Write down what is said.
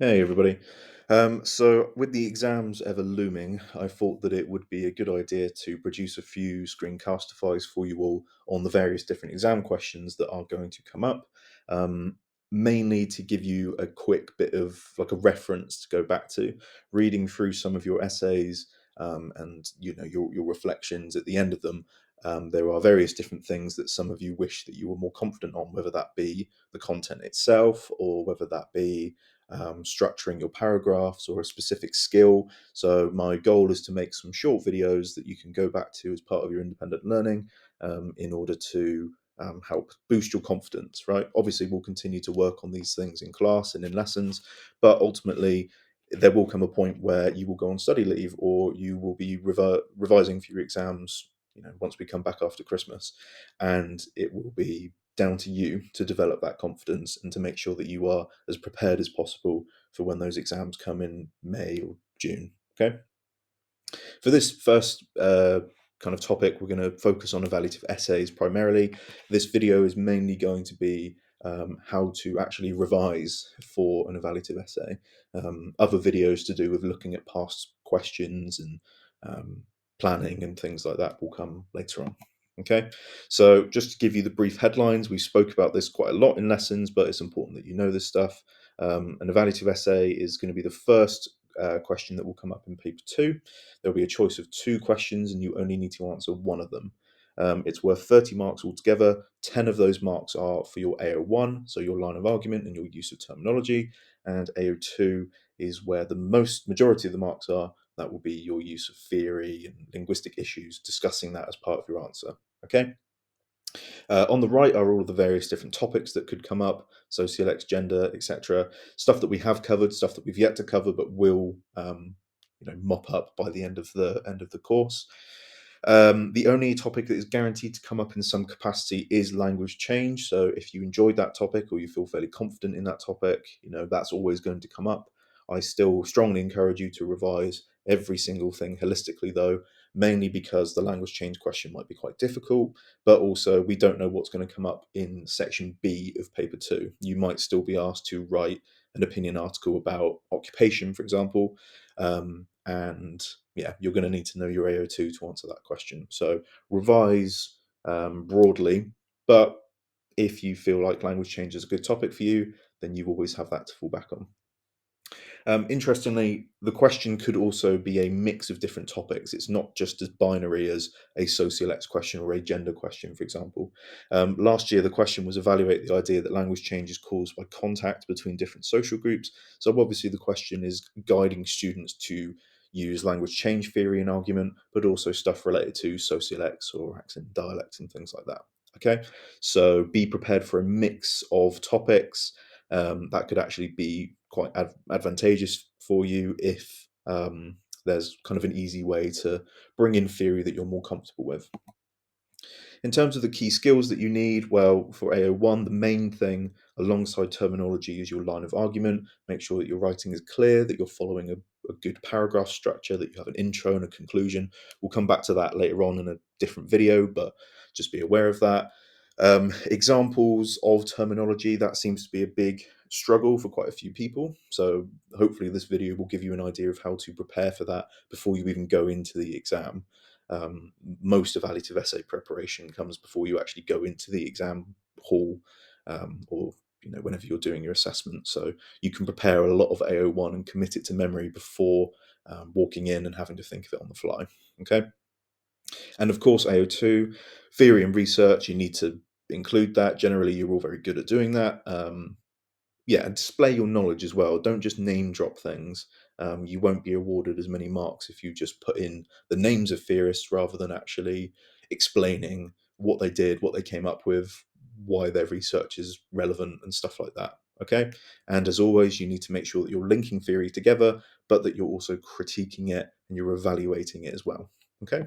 Hey everybody. So with the exams ever looming, I thought that it would be a good idea to produce a few screencastifys for you all on the various different exam questions that are going to come up. Um, Mainly to give you a quick bit of like a reference to go back to, reading through some of your essays, and your reflections at the end of them. There are various different things that some of you wish that you were more confident on, whether that be the content itself or whether that be structuring your paragraphs or a specific skill. So my goal is to make some short videos that you can go back to as part of your independent learning, in order to help boost your confidence, right? Obviously, we'll continue to work on these things in class and in lessons, but ultimately, there will come a point where you will go on study leave or you will be revising for your exams, once we come back after Christmas. And it will be down to you to develop that confidence and to make sure that you are as prepared as possible for when those exams come in May or June. Okay. For this first kind of topic, we're going to focus on evaluative essays primarily. This video is mainly going to be how to actually revise for an evaluative essay. Other videos to do with looking at past questions and um, planning and things like that will come later on. Okay, so just to give you the brief headlines, we spoke about this quite a lot in lessons, but it's important that you know this stuff. An evaluative essay is going to be the first question that will come up in paper two. There'll be a choice of two questions, and you only need to answer one of them. It's worth 30 marks altogether. 10 of those marks are for your AO1, so your line of argument and your use of terminology, and AO2 is where the majority of the marks are. That will be your use of theory and linguistic issues, discussing that as part of your answer. Okay. On the right are all of the various different topics that could come up: sociolex, gender, etc. Stuff that we have covered, stuff that we've yet to cover, but will mop up by the end of the course. The only topic that is guaranteed to come up in some capacity is language change. So if you enjoyed that topic or you feel fairly confident in that topic, that's always going to come up. I still strongly encourage you to revise every single thing holistically, though, mainly because the language change question might be quite difficult, but also we don't know what's going to come up in section B of paper two. You might still be asked to write an opinion article about occupation, for example, and yeah, you're going to need to know your AO2 to answer that question. So revise broadly, but if you feel like language change is a good topic for you, then you always have that to fall back on. Interestingly, the question could also be a mix of different topics. It's not just as binary as a sociolex question or a gender question, for example. Last year, the question was evaluate the idea that language change is caused by contact between different social groups. So obviously, the question is guiding students to use language change theory and argument, but also stuff related to sociolex or accent dialects and things like that. Okay, so be prepared for a mix of topics. That could actually be quite advantageous for you if there's kind of an easy way to bring in theory that you're more comfortable with. In terms of the key skills that you need, well, for AO1, the main thing alongside terminology is your line of argument. Make sure that your writing is clear, that you're following a good paragraph structure, that you have an intro and a conclusion. We'll come back to that later on in a different video, but just be aware of that. Examples of terminology, that seems to be a big struggle for quite a few people. So hopefully this video will give you an idea of how to prepare for that before you even go into the exam. Most evaluative essay preparation comes before you actually go into the exam hall, or whenever you're doing your assessment. So you can prepare a lot of AO1 and commit it to memory before walking in and having to think of it on the fly. Okay. And of course, AO2, theory and research, you need to include that. Generally, you're all very good at doing that. Yeah, and display your knowledge as well. Don't just name drop things. You won't be awarded as many marks if you just put in the names of theorists rather than actually explaining what they did, what they came up with, why their research is relevant, and stuff like that. Okay. And as always, you need to make sure that you're linking theory together, but that you're also critiquing it and you're evaluating it as well. Okay.